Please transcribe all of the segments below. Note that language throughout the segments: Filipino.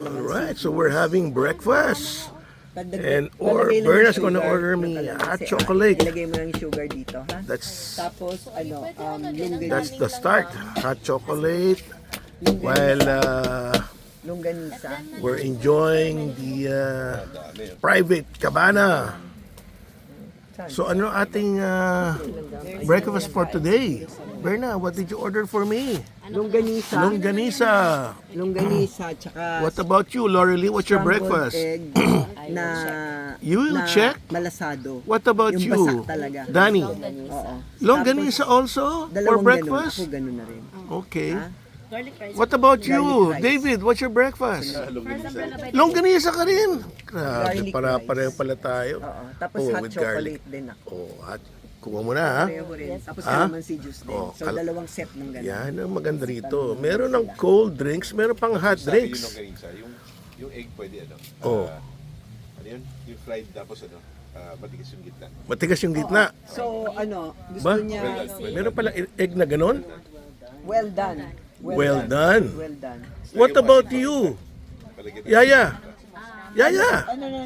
Alright, so we're having breakfast. And Lalagay lang Berna's ng gonna sugar. order me Kasi, hot chocolate. Ilagay mo lang yung sugar dito, ha? That's Tapos, that's the start. Hot chocolate. While longganisa. we're enjoying the private cabana. So ano ating breakfast for today? Berna, what did you order for me? Longganisa. Longganisa. Longganisa, tsaka What about you, Lorelie? What's your scrambled breakfast? egg na You will na check? malasado. What about Yung you, basak talaga. Danny? Oo. Longganisa also for Dalawang breakfast? Ganun. Ako ganun na rin. Okay. Ha? What about you, Garlic rice. David? What's your breakfast? Longganisa ka rin. Grabe, Garlic pareho rice. pala tayo. Oo. Tapos Oh, hot with chocolate garlic. din ako. Oh, hot. Kuha mo na, ha? Pareho rin. Tapos Ah? calamansi juice din. Oh, So, dalawang set ng ganun. Yan ang maganda rito. Meron ng cold drinks, meron pang hot Yung drinks. longganisa, yung egg pwede Oh. Ano yun? Yung fried tapos matigas yung gitna. Matigas yung gitna. So, gusto Ba? niya, Meron pala egg na ganon? well done. Well done. Well done. What about you? Palagyan Yaya? Yaya?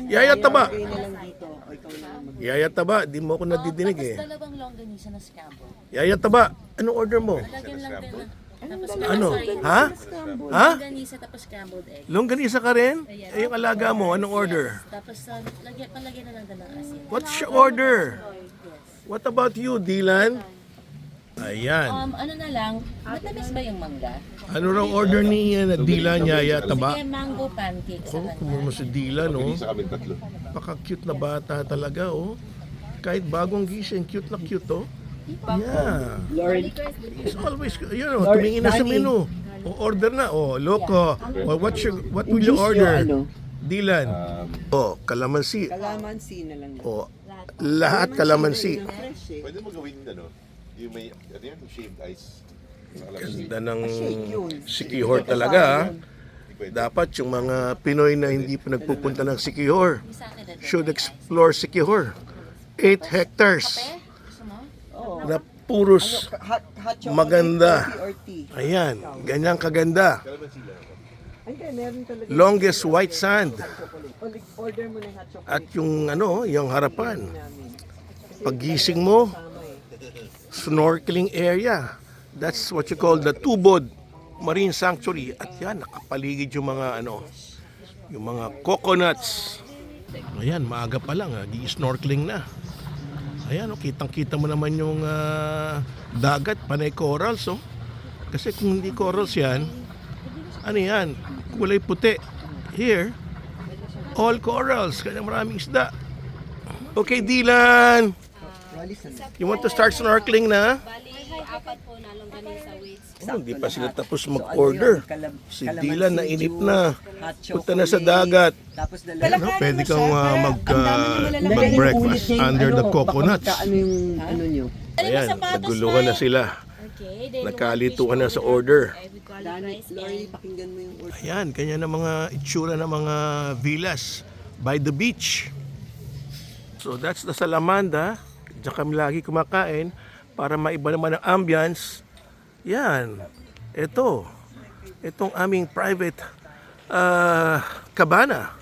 Yaya taba? Lagay na lang dito. O, ikaw na lang mag- Yaya taba? Di mo ako nadidinig eh. Tapos dalawang longganisa na scramble. Yaya taba? Anong order mo? Lagyan lang din ng... Tapos Ano? sorry, Ha? Ha? longganisa tapos scrambled egg. Longganisa ka rin? Eh, yung alaga mo, anong order? Tapos palagyan na lang din ng asin. What's your order? Yes. What about you, Dylan? Ayan. Ano na lang, matamis ba yung mangga? Ano raw order ni Dylan, Yaya taba? Sige, mango pancake sa Oh, kanya. kumuha mo si Dylan, oh. Isa kami tatlo. Paka-cute na bata talaga, oh. Kahit bagong gising, cute na cute, oh. Yeah. Lauren, It's always, you know, tumingin na sa menu. O, order na, oh. Loco. Well, what will you order? Dylan. Oh, kalamansi. Kalamansi na lang. Oh, lahat kalamansi. Fresh eh. Pwede mo gawin yung may, ano yun, shaved ice. Ganda ng Shake yun. Sikihor talaga, ha. Dapat yung mga Pinoy na hindi pa nagpupunta ng Sikihor Sa akin na din. should explore Sikihor. 8 hectares Gusto mo? na puros Hot chocolate, maganda. coffee or tea. Ayan, ganyang kaganda. Ay, hindi, meron talaga. Longest white sand. chocolate. Order mo na yung hot chocolate At yung ano, yung harapan. namin. Paggising mo, Tama eh. snorkeling area. That's what you call the Tubod Marine Sanctuary. At yan, nakapaligid yung mga ano, yung mga coconuts. Ayan, maaga pa lang, gi-snorkeling na. Ayan, oh, kitang-kita mo naman yung dagat, panay corals, oh. Kasi kung hindi corals yan, ano yan, kulay puti. Here, all corals, kaya maraming isda. Okay, Dylan, you want to start snorkeling na? Bali, apat po na longganisa with Oh, hindi pa sila tapos mag-order. Si Dylan na inip na. Hot Punta na sa dagat. Tapos Ano, pwede kang mag-breakfast under the coconuts. Ano yung ano nyo? Ayan, naguluhan na sila. okay, then Nagkalituhan na sa order. with garlic rice Lori, and pakinggan mo yung order. Ayan, kanya na mga itsura ng mga villas by the beach. So that's the Salamanda. Diyan kami lagi kumakain para maiba naman ang ambience. Yan. Itong aming private cabana.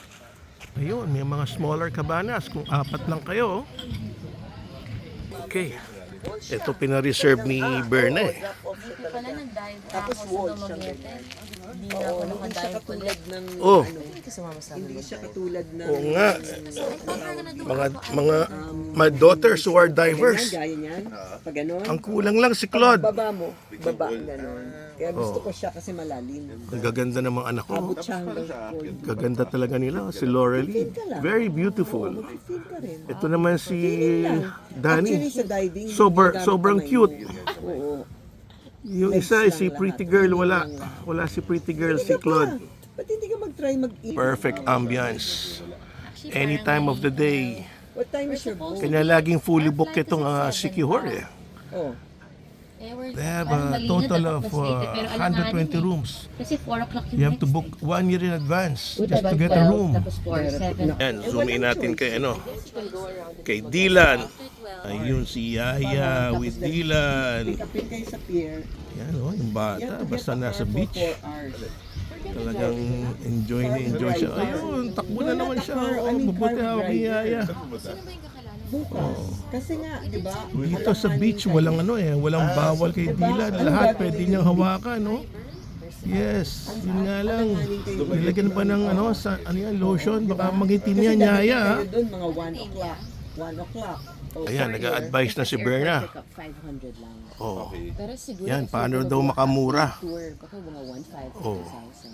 Ayun, may mga smaller cabanas kung apat lang kayo. Okay. Ito pina-reserve ni Berna eh. Hindi pala nag-dive pa ako sa Dumaguete. Hindi na ako Hindi siya nakadive katulad ulit. ng Oh, hindi siya katulad ng oo nga. Mga my daughters who are divers. gaya niyan. Pag gano'n, Ang kulang lang si Claude. baba mo, baba gano'n. Kaya gusto ko siya kasi malalim. Ang gaganda ng mga anak ko. Abot siya hanggang cold. Gaganda talaga nila. Si Lorelie. Very beautiful. Feel ka rin. Ito naman si Actually Danny. sa diving, Sobrang cute. Oo. Yung isa si Pretty Girl. Wala si Pretty Girl, si Claude. Ba't hindi ka mag-try mag-eat? Perfect ambience. Any time of the day. What time is your boat? Kanya laging fully booked itong Sikihor eh. Oh. They have a total of 120 rooms. kasi 4 o'clock You have to book 1 year in advance just to get a room. Tapos 4, 7. Yan, zoom in natin kay kay Dylan. Ayun si Yaya with Dylan. Kapit kayo sa pier. Yan oh, yung bata, basta nasa beach. 4 hours. Talagang enjoy na enjoy siya. Ayun, takbo na naman siya. Oh, mabuti hawak ni Yaya. Bukas. Kasi nga, di ba? Dito sa beach, walang walang bawal kay Dila. Lahat pwede niyang hawakan, no? Yes, yun nga lang. Nilagyan pa ng lotion. Baka magitim yan, Yaya. ha? Tayo doon, mga 1 o'clock. 1 o'clock. Oh, Ayan, nag-a-advise na si Berna. Pick up 500 lang. Oh. Okay. Pero siguro, Yan, paano daw makamura? tour, baka mga 1,500, Oh. 2,000.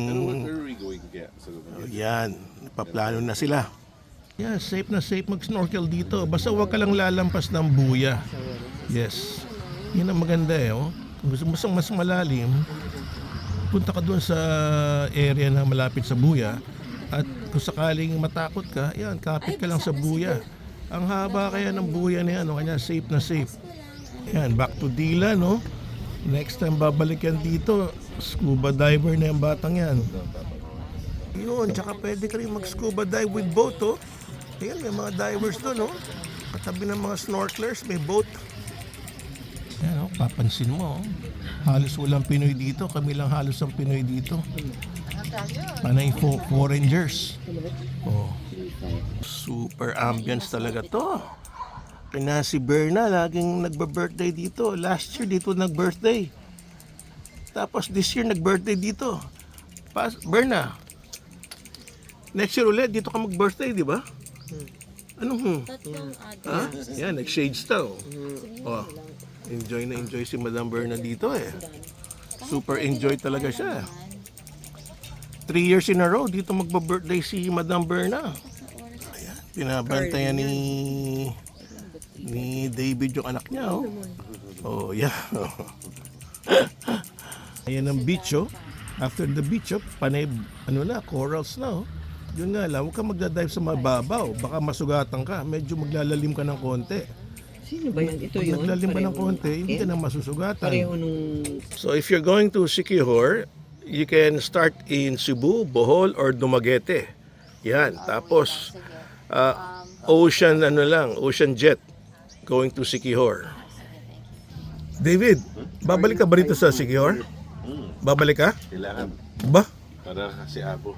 Pero what Mm, are we going to get? So, yan, napaplano na sila. Yan, safe na safe mag-snorkel dito. Basta huwag ka lang lalampas ng buya. Yes. Yan ang maganda oh. Kung gusto mo mas malalim, punta ka doon sa area na malapit sa buya. At kung sakaling matakot ka, yan, kapit ka lang sa buya. Ang haba kaya ng buya na yan, kanya safe na safe. Yan, back to Dila, no? Next time babalik yan dito, scuba diver na yung batang yan. Yun, tsaka pwede ka rin mag-scuba dive with boat, oh. Ayan, may mga divers doon, oh. Katabi ng mga snorkelers, may boat. Ayan, oh, papansin mo, oh. Halos walang Pinoy dito, kami lang halos ang Pinoy dito. Panay foreigners. Oh. Super ambience talaga to. Kaya si Berna laging nagba-birthday dito. Last year dito nag-birthday. Tapos this year nag-birthday dito. Berna, next year ulit dito ka mag-birthday, di ba? Anong Tatlong Ha? Yan, nag-shades daw. Oh. Enjoy na enjoy si Madam Berna dito eh. Super enjoy talaga siya. 3 years in a row dito magba-birthday si Madam Berna. Ayan, pinabantayan ni David yung anak niya, oh. Oh, yeah. Ayan ang beach, oh. After the beach, oh, panay, corals na, oh. Yun nga lang, huwag ka magdadive sa mababaw. Baka masugatan ka. Medyo maglalalim ka ng konti. Sino ba yan? Ito Pag yun? naglalim ka ng konti, hindi ka na masusugatan. Pareho nung... So if you're going to Siquijor, you can start in Cebu, Bohol, or Dumaguete. Yan. Tapos, ocean jet going to Siquijor. David, babalik ka ba rito sa Siquijor? Babalik ka? kailangan. Ba? Para kasi Apo.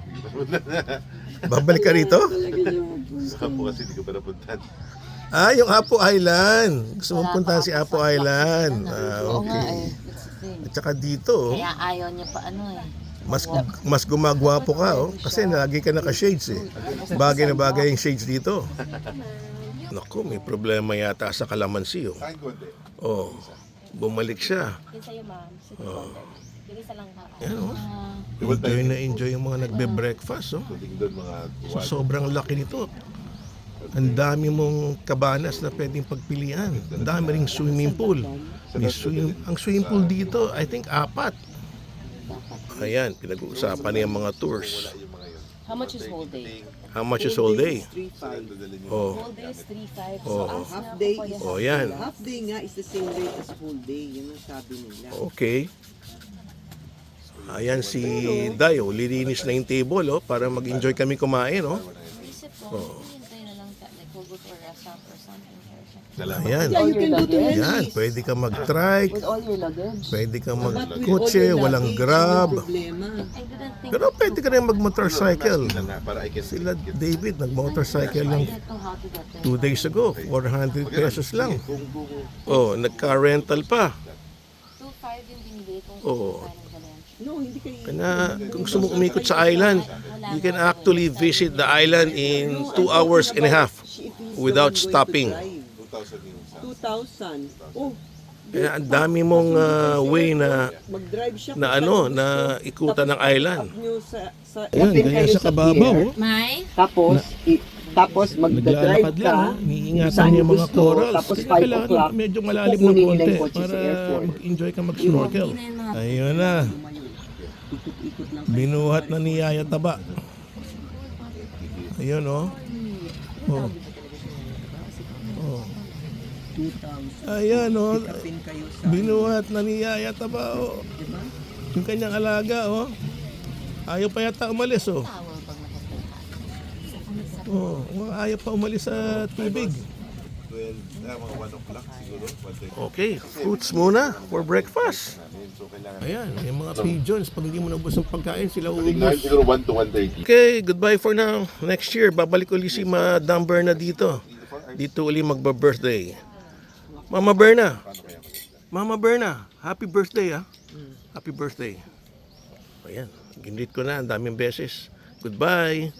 Babalik ka rito? Sa Apo kasi hindi ko pa napuntan. Ah, yung Apo Island. Gusto mong puntahan si Apo Island. Oo nga Okay. eh. That's the thing. At saka dito, Kaya ayaw niya pa mas gumagwapo ka, oh. Kasi lagi ka naka-shades, eh. Bagay na bagay yung shades dito. Naku, may problema yata sa kalamansi, oh. Kain konti. Oh, bumalik siya. Yung sa'yo, ma'am. Yung isa lang ka. Yan, oh. Enjoy na enjoy yung mga nagbe-breakfast, oh. Kuling doon mga So, sobrang laki nito. Ang dami mong kabanas na pwedeng pagpilian. Ang dami ring swimming pool. Ang swimming pool dito, I think 4. Ayan, pinag-uusapan niya mga tours. How much is whole day? How much is all day? 3,500. Oh, Whole day is 3,500. Oh. So, ask Half na day ako is... oh, yan. Half day nga is the same rate as full day. Yun ang sabi nila. Okay. Ayan si Dayo, lilinis na yung table, oh, para mag-enjoy kami kumain, oh. Isip ko, hintay na lang like we'll go to a restaurant or something. Ayan. Yeah, you can go to Yan, pwede ka mag-trike, with all your luggage. pwede ka But with all mag-kotse, your walang luggage, grab. ano problema? I didn't think Pero pwede ka rin mag-motorcycle. Para I can Sila David, nag-motorcycle lang I know how to get there. 2 days ago, 400 pesos lang. Oh, nagka-rental pa. 2,500 yung binigay ko. Oo. No, hindi kayo... Kaya kung gusto mo umikot sa island, you can actually visit the island in 2 hours and a half without stopping. 2,000 yung sa 2,000. Oh, Kaya ang dami mong way na mag-drive siya. na ikutan ng island. Nyo sa Ayan, Lapin ganyan kayo sa kababaw, pier. oh. May? Tapos magdadrive Naglalakad ka. lang, oh. Iniingatan saan niya yung mga gusto, corals. Tapos Kaya 5 kailangan o'clock, medyo malalim ng kukunin nila konti yung kotse sa para airport. mag-enjoy ka mag-snorkel. Ayun na, Ikot-ikot lang. binuhat na ni Yaya Taba. Ayun, oh. Oh. Oh. 2,000. Ayan, oh. Kapin kayo sa... Binuhat na ni Yaya Taba, oh. Diba? Yung kanyang alaga, oh. Ayaw pa yata umalis, oh. Oh, ayaw pa umalis sa tubig. mga 1 o'clock siguro. 1:30 Okay, fruits muna for breakfast. namin. So, kailangan Ayan, yung mga pigeons, pag hindi mo nabos ang pagkain, sila kailangan uubos. siguro 1 to 1:30. Okay, goodbye for now. Next year, babalik uli si Madam Berna dito. Dito uli magba-birthday. Mama Berna. Mama Berna, happy birthday ah. Happy birthday. Ayan, ginit ko na ang daming beses. Goodbye.